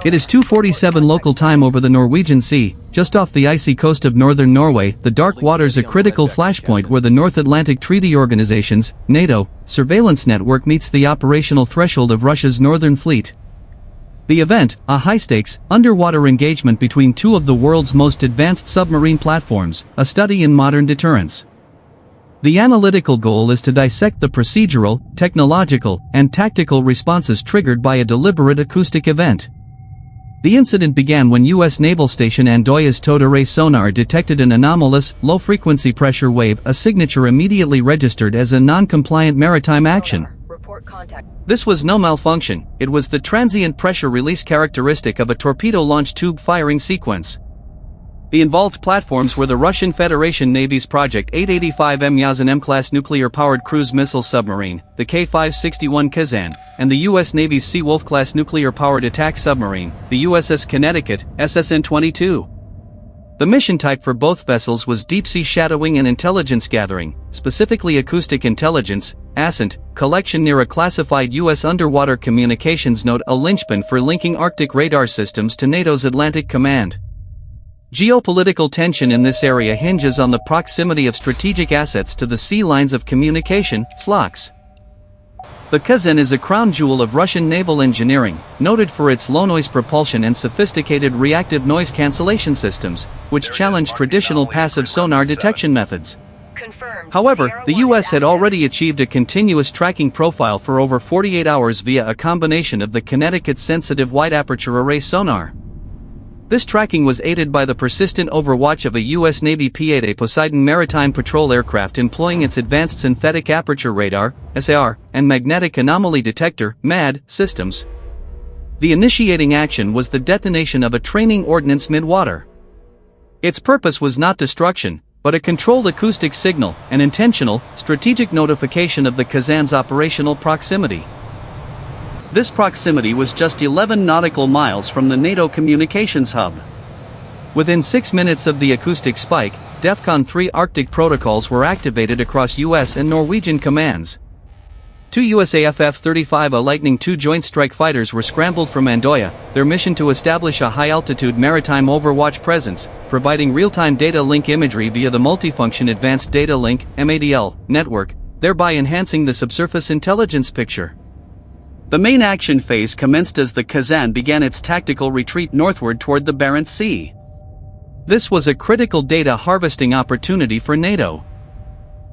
It is 2:47 local time over the Norwegian Sea, just off the icy coast of northern Norway. The dark waters a critical flashpoint where the North Atlantic Treaty Organization's, NATO, surveillance network meets the operational threshold of Russia's northern fleet. The event, a high-stakes, underwater engagement between two of the world's most advanced submarine platforms, a study in modern deterrence. The analytical goal is to dissect the procedural, technological, and tactical responses triggered by a deliberate acoustic event. The incident began when U.S. Naval Station Andoya's towed array sonar detected an anomalous, low-frequency pressure wave, a signature immediately registered as a non-compliant maritime action. This was no malfunction, it was the transient pressure release characteristic of a torpedo launch tube firing sequence. The involved platforms were the Russian Federation Navy's Project P-8A Yasen-M-class nuclear-powered cruise missile submarine, the K-561 Kazan, and the U.S. Navy's Seawolf-class nuclear-powered attack submarine, the USS Connecticut, SSN-22. The mission type for both vessels was deep-sea shadowing and intelligence gathering, specifically acoustic intelligence, ACIS, collection near a classified U.S. underwater communications node, a linchpin for linking Arctic radar systems to NATO's Atlantic Command. Geopolitical tension in this area hinges on the proximity of strategic assets to the sea lines of communication, SLOCs. The Kazan is a crown jewel of Russian naval engineering, noted for its low-noise propulsion and sophisticated reactive noise cancellation systems, which challenge traditional passive sonar detection methods. However, the U.S. had already achieved a continuous tracking profile for over 48 hours via a combination of the Connecticut's sensitive wide-aperture array sonar. This tracking was aided by the persistent overwatch of a U.S. Navy P-8A Poseidon maritime patrol aircraft employing its advanced synthetic aperture radar, SAR, and magnetic anomaly detector, MAD, systems. The initiating action was the detonation of a training ordnance mid-water. Its purpose was not destruction, but a controlled acoustic signal, an intentional, strategic notification of the Kazan's operational proximity. This proximity was just 11 nautical miles from the NATO communications hub. Within 6 minutes of the acoustic spike, DEFCON 3 Arctic protocols were activated across U.S. and Norwegian commands. 2 USAF F-35A Lightning II joint strike fighters were scrambled from Andoya, their mission to establish a high-altitude maritime overwatch presence, providing real-time data link imagery via the Multifunction Advanced Data Link (MADL) network, thereby enhancing the subsurface intelligence picture. The main action phase commenced as the Kazan began its tactical retreat northward toward the Barents Sea. This was a critical data harvesting opportunity for NATO.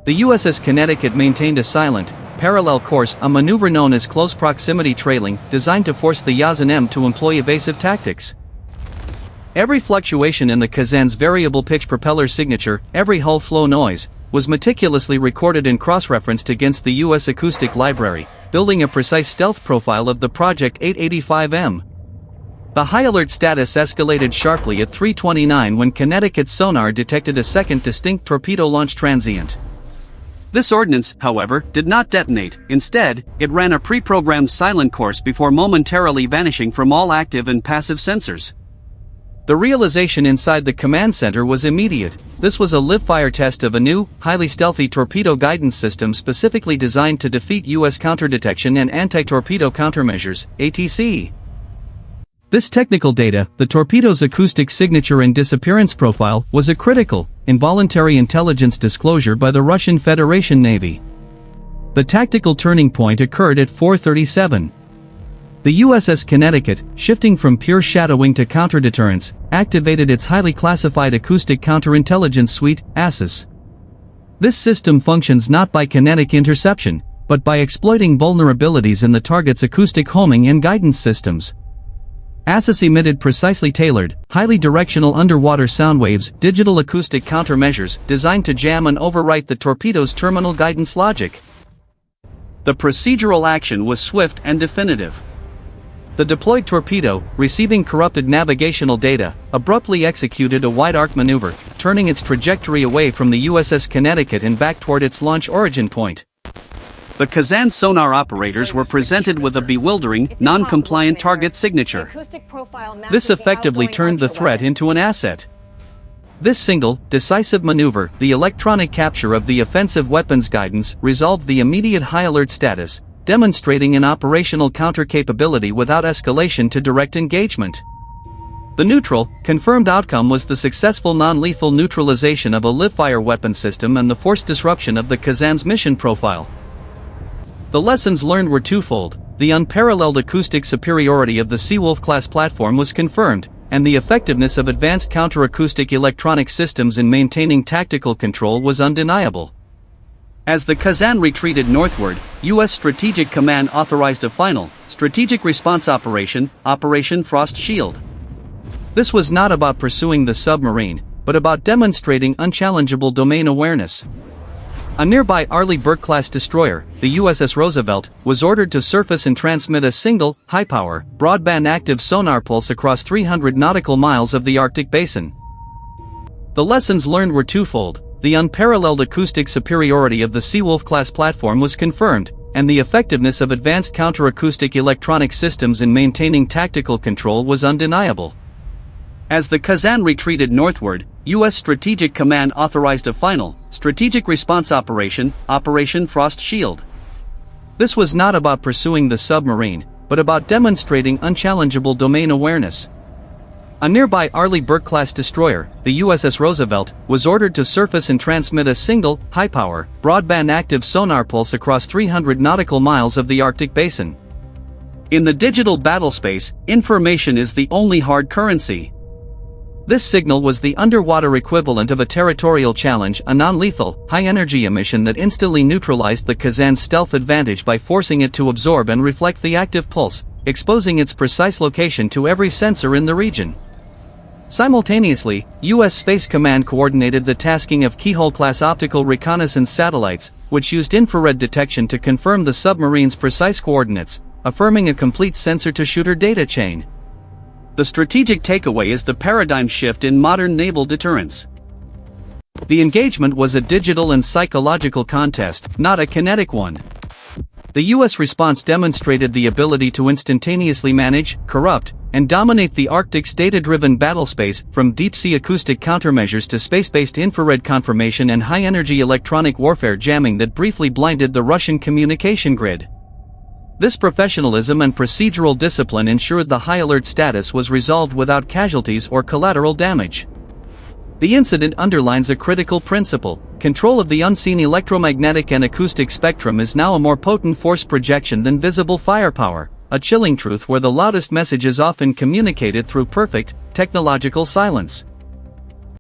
The USS Connecticut maintained a silent, parallel course, a maneuver known as close proximity trailing, designed to force the Yasen-M to employ evasive tactics. Every fluctuation in the Kazan's variable pitch propeller signature, every hull flow noise, was meticulously recorded and cross-referenced against the U.S. acoustic library, building a precise stealth profile of the Project 885M. The high alert status escalated sharply at 3:29 when Connecticut's sonar detected a second distinct torpedo launch transient. This ordnance, however, did not detonate. Instead, it ran a pre-programmed silent course before momentarily vanishing from all active and passive sensors. The realization inside the command center was immediate. This was a live-fire test of a new, highly stealthy torpedo guidance system specifically designed to defeat U.S. counterdetection and anti-torpedo countermeasures, ATC. This technical data, the torpedo's acoustic signature and disappearance profile, was a critical, involuntary intelligence disclosure by the Russian Federation Navy. The tactical turning point occurred at 4:37. The USS Connecticut, shifting from pure shadowing to counter-deterrence, activated its highly classified Acoustic Counter-Intelligence Suite, ACIS. This system functions not by kinetic interception, but by exploiting vulnerabilities in the target's acoustic homing and guidance systems. ACIS emitted precisely tailored, highly directional underwater sound waves, digital acoustic countermeasures, designed to jam and overwrite the torpedo's terminal guidance logic. The procedural action was swift and definitive. The deployed torpedo, receiving corrupted navigational data, abruptly executed a wide-arc maneuver, turning its trajectory away from the USS Connecticut and back toward its launch origin point. The Kazan sonar operators were presented with a bewildering, non-compliant target signature. This effectively turned the threat into an asset. This single, decisive maneuver, the electronic capture of the offensive weapons guidance, resolved the immediate high alert status, demonstrating an operational counter capability without escalation to direct engagement. The neutral, confirmed outcome was the successful non-lethal neutralization of a live-fire weapon system and the forced disruption of the Kazan's mission profile. The lessons learned were twofold: the unparalleled acoustic superiority of the Seawolf-class platform was confirmed, and the effectiveness of advanced counter-acoustic electronic systems in maintaining tactical control was undeniable. As the Kazan retreated northward, U.S. Strategic Command authorized a final, strategic response operation, Operation Frost Shield. This was not about pursuing the submarine, but about demonstrating unchallengeable domain awareness. A nearby Arleigh Burke-class destroyer, the USS Roosevelt, was ordered to surface and transmit a single, high-power, broadband active sonar pulse across 300 nautical miles of the Arctic basin. The lessons learned were twofold: the unparalleled acoustic superiority of the Seawolf-class platform was confirmed, and the effectiveness of advanced counter-acoustic electronic systems in maintaining tactical control was undeniable. As the Kazan retreated northward, U.S. Strategic Command authorized a final, strategic response operation, Operation Frost Shield. This was not about pursuing the submarine, but about demonstrating unchallengeable domain awareness. A nearby Arleigh Burke-class destroyer, the USS Roosevelt, was ordered to surface and transmit a single, high-power, broadband active sonar pulse across 300 nautical miles of the Arctic basin. In the digital battlespace, information is the only hard currency. This signal was the underwater equivalent of a territorial challenge, a non-lethal, high-energy emission that instantly neutralized the Kazan's stealth advantage by forcing it to absorb and reflect the active pulse, exposing its precise location to every sensor in the region. Simultaneously, U.S. Space Command coordinated the tasking of Keyhole-class optical reconnaissance satellites, which used infrared detection to confirm the submarine's precise coordinates, affirming a complete sensor-to-shooter data chain. The strategic takeaway is the paradigm shift in modern naval deterrence. The engagement was a digital and psychological contest, not a kinetic one. The U.S. response demonstrated the ability to instantaneously manage, corrupt, and dominate the Arctic's data-driven battlespace, from deep-sea acoustic countermeasures to space-based infrared confirmation and high-energy electronic warfare jamming that briefly blinded the Russian communication grid. This professionalism and procedural discipline ensured the high alert status was resolved without casualties or collateral damage. The incident underlines a critical principle: control of the unseen electromagnetic and acoustic spectrum is now a more potent force projection than visible firepower, a chilling truth where the loudest message is often communicated through perfect, technological silence.